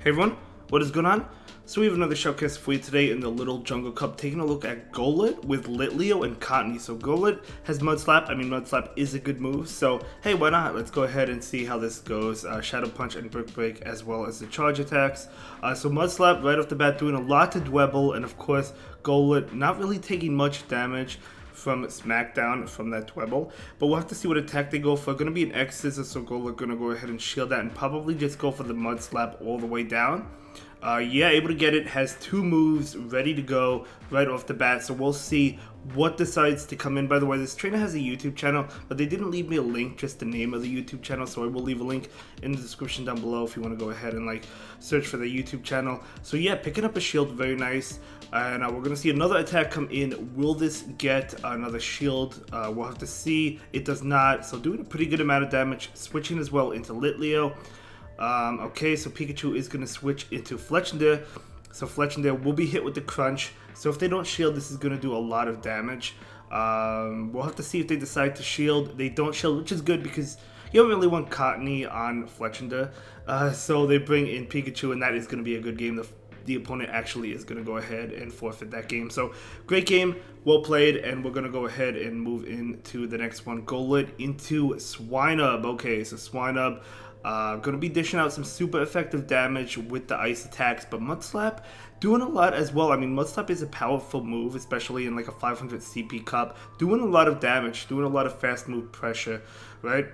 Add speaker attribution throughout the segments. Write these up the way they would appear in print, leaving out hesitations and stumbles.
Speaker 1: Hey everyone, what is going on? So we have another showcase for you today in the Little Jungle Cup, taking a look at Golett with Litleo and Cottonee. So Golett has Mud Slap. I mean, Mud Slap is a good move, so hey, why not? Let's go ahead and see how this goes. Shadow Punch and Brick Break, as well as the charge attacks. So Mud Slap right off the bat doing a lot to Dwebble, and of course Golett not really taking much damage from Smackdown from that Dwebble, but we'll have to see what attack they go for. Going to be an X Scissor, so Golett going to go ahead and shield that and probably just go for the Mud Slap all the way down. Yeah, able to get it, has two moves ready to go right off the bat, so we'll see what decides to come in. By the way, this trainer has a YouTube channel, but they didn't leave me a link, just the name of the YouTube channel, so I will leave a link in the description down below if you want to go ahead and search for the YouTube channel. So yeah, picking up a shield, very nice. And we're going to see another attack come in. Will this get another shield? We'll have to see. It does not, so doing a pretty good amount of damage, switching as well into Litleo. Okay, so Pikachu is going to switch into Fletchinder. So Fletchinder will be hit with the Crunch. So if they don't shield, this is going to do a lot of damage. We'll have to see if they decide to shield. They don't shield, which is good because you don't really want Cottonee on Fletchinder. So they bring in Pikachu, and that is going to be a good game. The opponent actually is going to go ahead and forfeit that game. So great game, well played, and we're going to go ahead and move into the next one. Golett into Swinup. Okay, so Swinup going to be dishing out some super effective damage with the ice attacks, but Mud Slap doing a lot as well. I mean, Mud Slap is a powerful move, especially in like a 500 CP cup, doing a lot of damage, doing a lot of fast move pressure, right?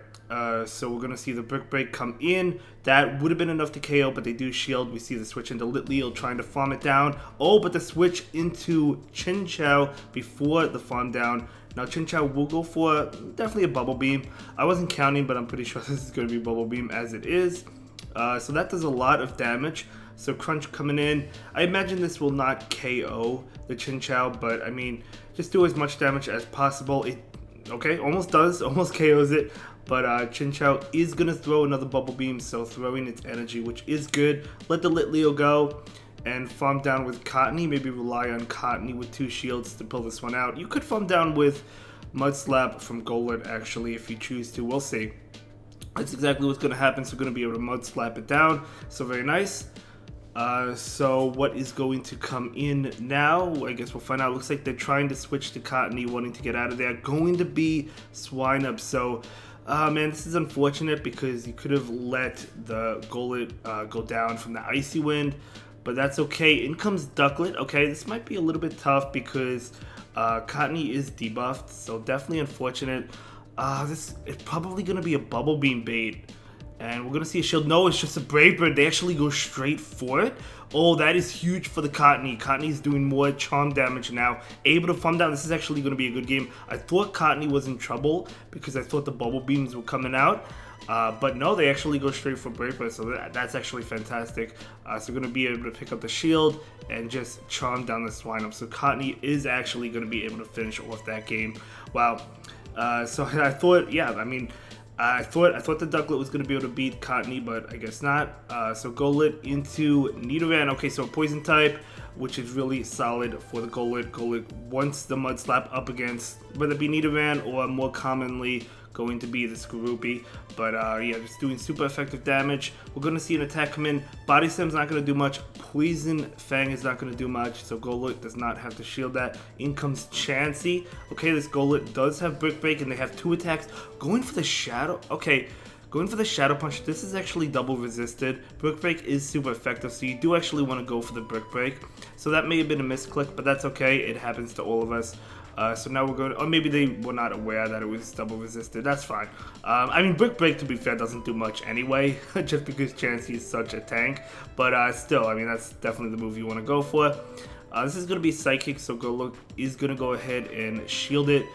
Speaker 1: So we're going to see the Brick Break come in. That would have been enough to KO, but they do shield. We see the switch into Litleo trying to farm it down. Oh, but the switch into Chinchou before the farm down. Now Chinchou will go for definitely a Bubble Beam. I wasn't counting, but I'm pretty sure this is going to be Bubble Beam as it is. So that does a lot of damage. So Crunch coming in. I imagine this will not KO the Chinchou, but I mean, just do as much damage as possible. It, okay, almost does, almost KOs it. But Chinchou is going to throw another Bubble Beam, so throwing its energy, which is good. Let the Litleo go and farm down with Cottonee. Maybe rely on Cottonee with two shields to pull this one out. You could farm down with Mud Slap from Golett, actually, if you choose to. We'll see. That's exactly what's going to happen, so we're going to be able to Mud Slap it down. So very nice. So what is going to come in now? I guess we'll find out. Looks like they're trying to switch to Cottonee, wanting to get out of there. Going to be Swinup. So man, this is unfortunate because you could have let the Golett go down from the Icy Wind, but that's okay. In comes Ducklett. Okay, this might be a little bit tough because Cottonee is debuffed, so definitely unfortunate. This is probably going to be a Bubble Beam bait, and we're going to see a shield. No, it's just a Brave Bird. They actually go straight for it. Oh, that is huge for the Cottonee. Cottonee is doing more charm damage now. Able to farm down. This is actually going to be a good game. I thought Cottonee was in trouble because I thought the Bubble Beams were coming out. But no, they actually go straight for Brave Bird, so that's actually fantastic. So we're going to be able to pick up the shield and just charm down the Swinup. So Cottonee is actually going to be able to finish off that game. Wow. So I thought, yeah, I mean, I thought the Ducklett was going to be able to beat Cottonee, but I guess not. So Golett into Nidoran. Okay, so Poison type, which is really solid for the Golett. Golett wants the Mud Slap up against, whether it be Nidoran or more commonly going to be the Skorupi. But yeah, just doing super effective damage. We're going to see an attack come in. Body Slam's not going to do much. Poison Fang is not going to do much, so Golett does not have to shield that. In comes Chansey. Okay, this Golett does have Brick Break, and they have two attacks. Going for the Shadow. Okay, going for the Shadow Punch. This is actually double resisted. Brick Break is super effective, so you do actually want to go for the Brick Break. So that may have been a misclick, but that's okay. It happens to all of us. So now we're going, or maybe they were not aware that it was double resisted. That's fine. I mean, Brick Break, to be fair, doesn't do much anyway, just because Chansey is such a tank. But still, I mean, that's definitely the move you want to go for. This is going to be Psychic, so Golett is going to go ahead and shield it.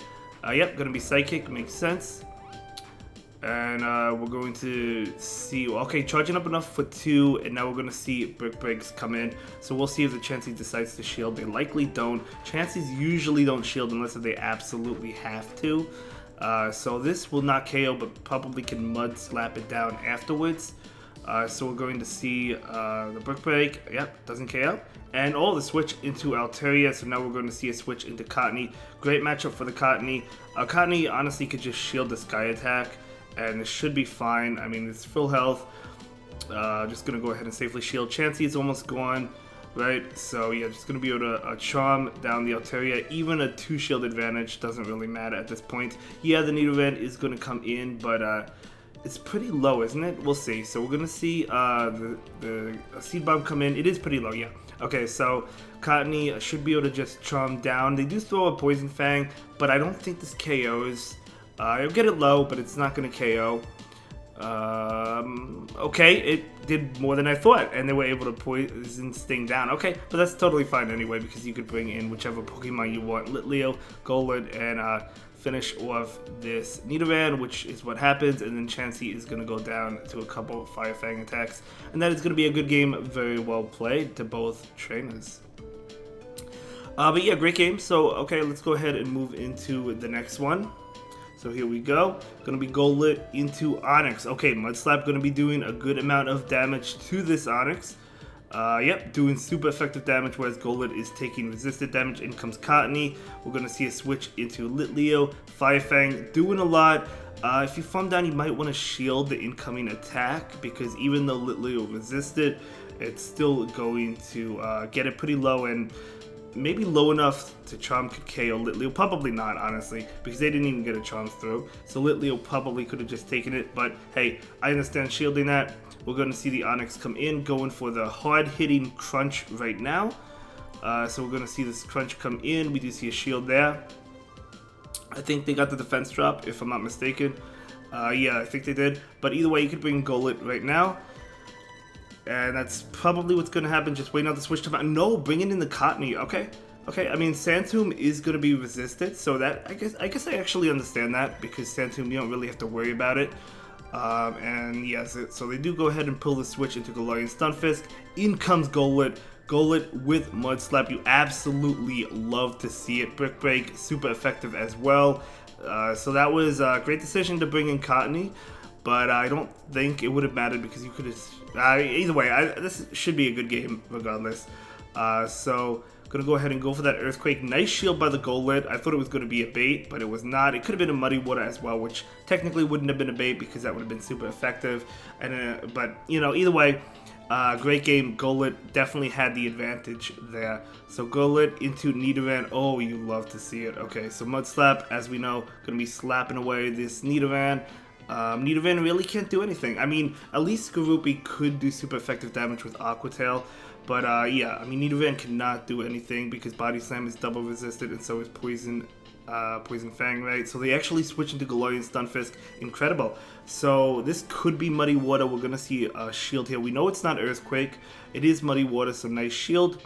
Speaker 1: Yep, going to be Psychic, makes sense. And we're going to see, okay, charging up enough for 2, and now we're going to see Brick Breaks come in. So we'll see if the Chansey decides to shield. They likely don't. Chanseys usually don't shield unless they absolutely have to. So this will not KO, but probably can Mud Slap it down afterwards. So we're going to see the Brick Break. Yep, doesn't KO. And the switch into Altaria. So now we're going to see a switch into Cottonee. Great matchup for the Cottonee. Cottonee honestly could just shield the Sky Attack, and it should be fine. I mean, it's full health. Just gonna go ahead and safely shield. Chansey is almost gone, right? So yeah, just gonna be able to charm down the Altaria. Even a 2 shield advantage doesn't really matter at this point. Yeah, the Nidoran is gonna come in, but it's pretty low, isn't it? We'll see. So we're gonna see the Seed Bomb come in. It is pretty low, yeah. Okay, so Cottony should be able to just charm down. They do throw a Poison Fang, but I don't think this KOs. It'll get it low, but it's not gonna KO. Okay, it did more than I thought, and they were able to poison Sting down. Okay, but that's totally fine anyway, because you could bring in whichever Pokemon you want, Litleo, Golett, and finish off this Nidoran, which is what happens, and then Chansey is going to go down to a couple Fire Fang attacks, and that is going to be a good game, very well played to both trainers. But yeah, great game. So, okay, let's go ahead and move into the next one. So here we go. Gonna be Golett into Onix. Okay, Mudslap gonna be doing a good amount of damage to this Onix. Yep, doing super effective damage, whereas Golett is taking resisted damage. In comes Cottony. We're gonna see a switch into Litleo. Fire Fang doing a lot. If you farm down, you might want to shield the incoming attack, because even though Litleo resisted, it's still going to get it pretty low, and maybe low enough to Charm could KO Litleo. Probably not, honestly, because they didn't even get a Charm through. So Litleo probably could have just taken it, but hey, I understand shielding that. We're going to see the Onix come in, going for the hard-hitting Crunch right now. So we're going to see this Crunch come in. We do see a shield there. I think they got the defense drop, if I'm not mistaken. Yeah, I think they did. But either way, you could bring Golett right now. And that's probably what's going to happen. Just waiting out the switch to... No, bringing in the Cottony. Okay. Okay, I mean, Sandtomb is going to be resisted. So that... I guess I actually understand that. Because Sandtomb, you don't really have to worry about it. And yes, so they do go ahead and pull the switch into Galarian Stunfisk. In comes Golett. Golett with Mudslap. You absolutely love to see it. Brick Break, super effective as well. So that was a great decision to bring in Cottony. But I don't think it would have mattered, because you could have... either way, this should be a good game regardless. So, going to go ahead and go for that Earthquake. Nice shield by the Golett. I thought it was going to be a bait, but it was not. It could have been a Muddy Water as well, which technically wouldn't have been a bait, because that would have been super effective. And but, you know, either way, great game. Golett definitely had the advantage there. So Golett into Nidoran. Oh, you love to see it. Okay, so Mudslap, as we know, going to be slapping away this Nidoran. Nidoran really can't do anything. I mean, at least Skorupi could do super effective damage with Aqua Tail. But yeah, I mean, Nidoran cannot do anything, because Body Slam is double resisted, and so is Poison Fang, right? So they actually switch into Galarian Stunfisk. Incredible. So this could be Muddy Water. We're going to see a shield here. We know it's not Earthquake. It is Muddy Water, so nice shield.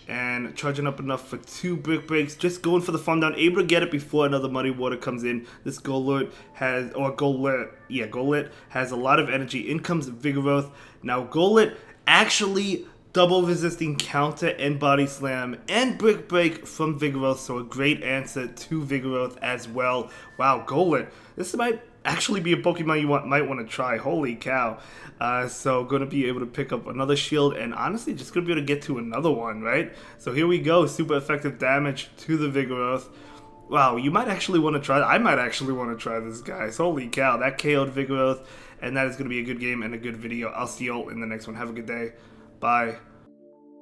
Speaker 1: And charging up enough for 2 Brick Breaks. Just going for the farm down. Able to get it before another Muddy Water comes in. This Golett has... Golett has a lot of energy. In comes Vigoroth. Now Golett actually double resisting counter and Body Slam and Brick Break from Vigoroth. So a great answer to Vigoroth as well. Wow, Golett. This might actually be a Pokemon you might want to try. Holy cow. So going to be able to pick up another shield, and honestly just going to be able to get to another one, right? So here we go. Super effective damage to the Vigoroth. Wow, you might actually want to try... I might actually want to try this, guys. Holy cow, that KO'd Vigoroth, and that is going to be a good game and a good video. I'll see you all in the next one. Have a good day. Bye.